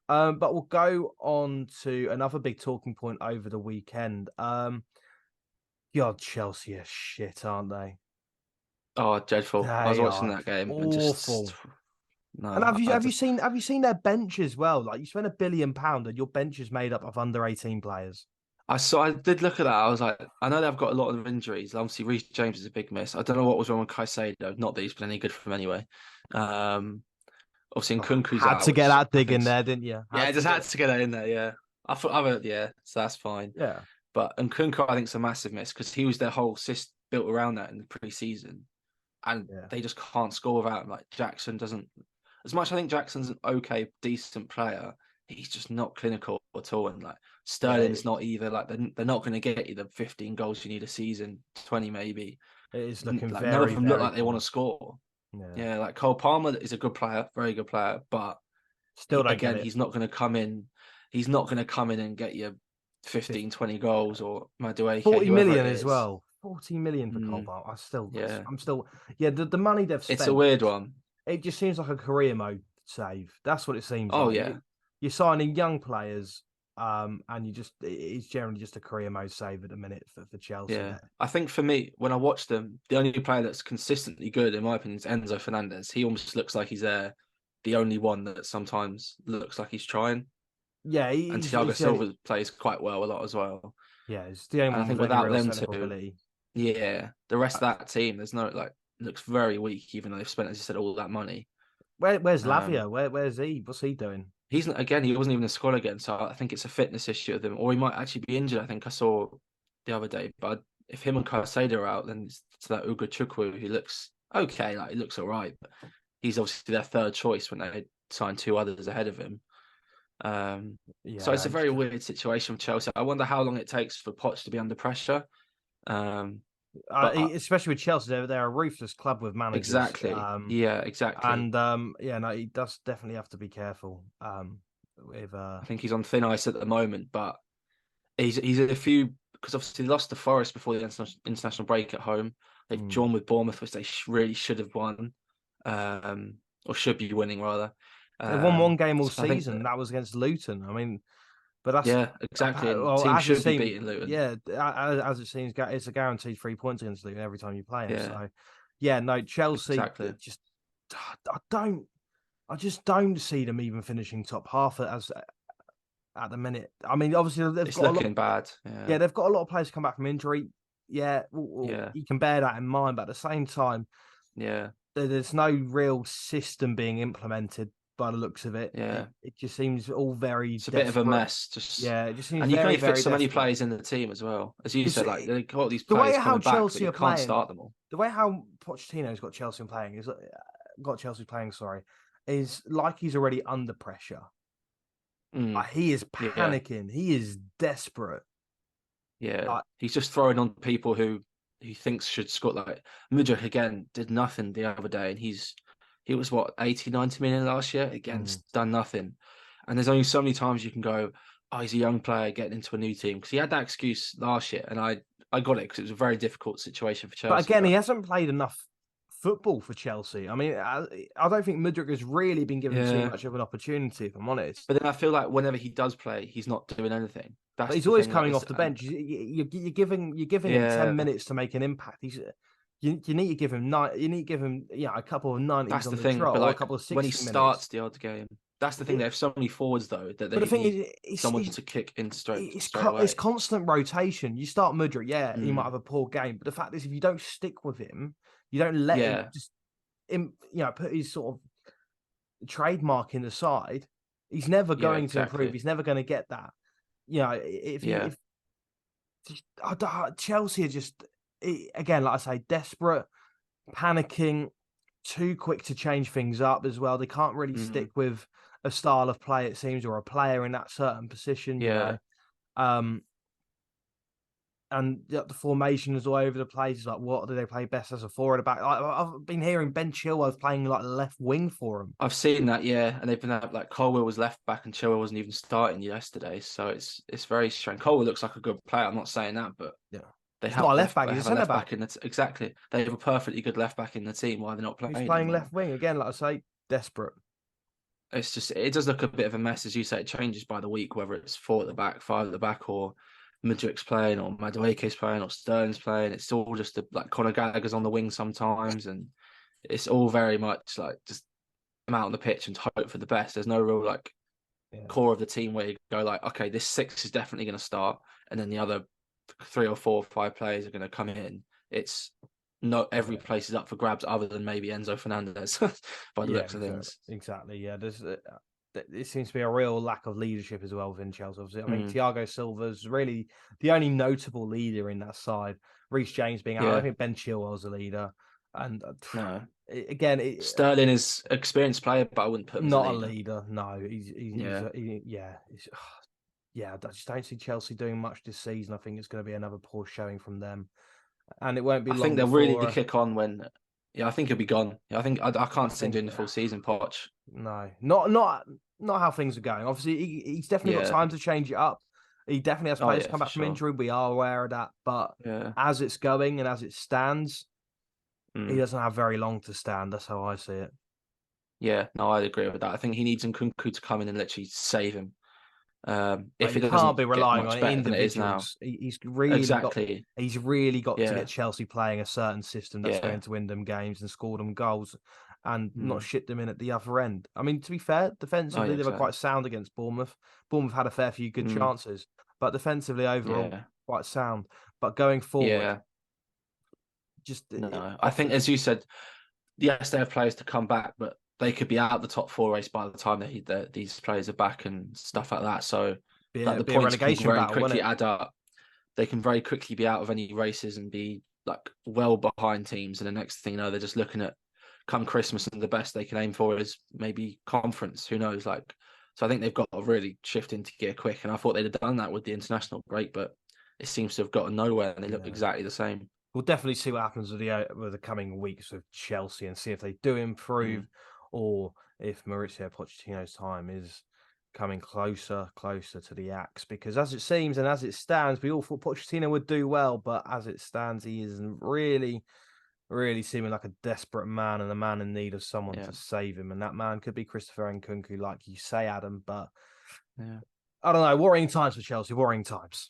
But we'll go on to another big talking point over the weekend. God, Chelsea are shit, aren't they? Oh, dreadful. I was They watching are that game and just awful. And no, I just have you seen their bench as well? Like you spend £1 billion and your bench is made up of under 18 players. I did look at that. I was like, I know they've got a lot of injuries. Obviously, Reece James is a big miss. I don't know what was wrong with Caicedo. Not that he's been any good for him anyway. Um, Obviously, Oh, Nkunku's had out, to get which that I dig think, in there, didn't you? yeah, I Had to just get had it. to get that in there. Yeah, yeah, so that's fine. Yeah, But Nkunku, I think, is a massive miss because he was their whole system built around that in the pre-season, and yeah. they just can't score without him. Like Jackson doesn't. As much I think Jackson's an okay, decent player, he's just not clinical at all. And like Yeah, Sterling's not either. Like they're not going to get you the 15 goals you need a season, 20 maybe. it is looking Like none of very, them look very like they want poor. to score. Yeah. Yeah, like Cole Palmer is a good player, very good player, but Still don't get again, it. he's not going to come in. He's not going to come in and get you 15, 20 goals or Madueke, 40 whoever it million as is. well. 40 million for Mm, Cobalt. yeah, I'm still, yeah, the money they've it's a spent, weird one. it just seems like a career mode save. That's what it seems Oh like. yeah, You're signing young players, and it's generally just a career mode save at the minute for Chelsea yeah. there. I think for me, when I watch them, the only player that's consistently good, in my opinion, is Enzo Fernandez. He almost looks like he's there. The only one that sometimes looks like he's trying. Yeah, And he's Thiago the only, Silva plays quite well a lot as well. yeah, he's the only And I one think with any without real them technical two, ability. yeah, the rest Uh, of that team, there's no like looks very weak, even though they've spent, as you said, all that money. where's Um, Lavia? Where's he? What's he doing? he's again, he wasn't even in the squad again, so I think it's a fitness issue with him, or he might actually be injured. I think I saw the other day, but if him and Caicedo are out, then it's that Ugo Chukwu who looks okay, like he looks all right, but he's obviously their third choice when they signed two others ahead of him. So it's Yeah, a very weird situation with Chelsea. I wonder how long it takes for Poch to be under pressure. Um, but especially with Chelsea, they're a ruthless club with managers. exactly, yeah, exactly. And yeah, no, he does definitely have to be careful. With I think he's on thin ice at the moment, but he's a few because obviously they lost to Forest before the international break at home. They've mm, drawn with Bournemouth, which they really should have won, or should be winning rather. they've won one game all So I think season. that, That was against Luton. I mean, but that's yeah, exactly. And well team as it should be seems. beating Luton. Yeah, as it seems, it's a guaranteed 3 points against Luton every time you play them. Yeah, So yeah, no, Chelsea exactly. just I don't. I just don't see them even finishing top half as at the minute. I mean, obviously they've It's got a lot. looking bad. Yeah, Yeah, they've got a lot of players come back from injury. Yeah, yeah, you can bear that in mind, but at the same time, yeah, there's no real system being implemented by the looks of it. yeah. It just seems all very It's a bit of a desperate. mess. Just Yeah, it just seems and you can very, only fit very so many desperate. players in the team as well. As you It's said, like they've got these the way players how coming back, but Chelsea you are can't playing, start them all. the way how Pochettino's got Chelsea playing is got Chelsea playing. Sorry, is like he's already under pressure. Mm, He is yeah. panicking. He is desperate. Yeah, Like, he's just throwing on people who he thinks should score. Like Mudryk again did nothing the other day, and he was what 80, 90 million last year. Again, mm, done nothing. And there's only so many times you can go, oh, he's a young player getting into a new team because he had that excuse last year, and I got it because it was a very difficult situation for but Chelsea. again, he But hasn't played enough football for Chelsea. I mean, I don't think Mudryk has really been given too yeah, much of an opportunity, if I'm honest. but then I feel like whenever he does play, he's not doing anything. But That's he's the always thing. Like, coming off the bench. You're giving him yeah, 10 minutes to make an impact. You need to give him nine. You need to give him a couple of 90s that's on the the thing. trot But or a like couple of when he 60 minutes. starts the odd game, that's the thing. They It, have so many forwards though that but the they thing need is, someone to kick in straight it's away. constant rotation. You start Mudryk, yeah, he might have Mm. a poor game, but the fact is, if you don't stick with him, you don't let him Yeah, just put his sort of trademark in the side, he's never yeah, going to improve. exactly. He's never going to get that. If you Yeah, if Chelsea are just again, like I say, desperate, panicking, too quick to change things up as well. They can't really mm. stick with a style of play, it seems, or a player in that certain position. Yeah. Um, and the formation is all over the place. It's like, what do they play best as a forward? Back? I've been hearing Ben Chilwell playing like left wing for him. I've seen that. Yeah, and they've been like Colwell was left back and Chilwell wasn't even starting yesterday, so it's very strange. Colwell looks like a good player. I'm not saying that, but Yeah, they he's not a have left back; they he's a have a centre left back. back in it. Exactly, they have a perfectly good left back in the team. Why they're not He's playing playing him? left wing again. Like I say, desperate. it's just it does look a bit of a mess, as you say. It changes by the week, whether it's four at the back, five at the back, or Mudrik's playing, or Madueke's playing, or Sterling's playing. It's all just like Conor Gallagher's on the wing sometimes, and it's all very much like just come out on the pitch and hope for the best. There's no real like core of the team where you go like, okay, this six is definitely going to start, and then the other three or four or five players are going to come in. It's not every place is up for grabs, other than maybe Enzo Fernandez, by the looks of things. Exactly. Yeah, there's it seems to be a real lack of leadership as well within Chelsea. Obviously, I think Thiago Silva's really the only notable leader in that side. Reece James being out. I don't think Ben Chilwell's a leader, and no. Again, Sterling is an experienced player, but I wouldn't put him as not a leader. No, yeah. I just don't see Chelsea doing much this season. I think it's going to be another poor showing from them, and it won't be I long think they'll before... really kick on when. Yeah, I think he'll be gone. Yeah, I think I can't see him doing the full season, Poch. No, not how things are going. Obviously, he's definitely got time to change it up. He definitely has players come back from injury. We are aware of that, but as it's going and as it stands, he doesn't have very long to stand. That's how I see it. Yeah, no, I'd agree with that. I think he needs Nkunku to come in and literally save him. If it can't be relying much on better than it is now. He's really got to Yeah. get Chelsea playing a certain system that's going to win them games and score them goals, and not shit them in at the other end. I mean, to be fair, defensively they were quite sound against Bournemouth. Bournemouth had a fair few good chances, but defensively overall quite sound. But going forward, I think, as you said, yes, they have players to come back, but they could be out the top four race by the time these players are back and stuff like that. So like the points can very quickly add up. They can very quickly be out of any races and be like well behind teams. And the next thing you know, they're just looking at come Christmas and the best they can aim for is maybe conference. Who knows? Like, so I think they've got to really shift into gear quick. And I thought they'd have done that with the international break, but it seems to have gotten nowhere and they look exactly the same. We'll definitely see what happens with the coming weeks with Chelsea and see if they do improve or if Mauricio Pochettino's time is coming closer to the axe. Because as it seems and as it stands, we all thought Pochettino would do well, but as it stands, he isn't really seeming like a desperate man and a man in need of someone to save him. And that man could be Christopher Nkunku, like you say, Adam. But I don't know. Worrying times for Chelsea. Worrying times.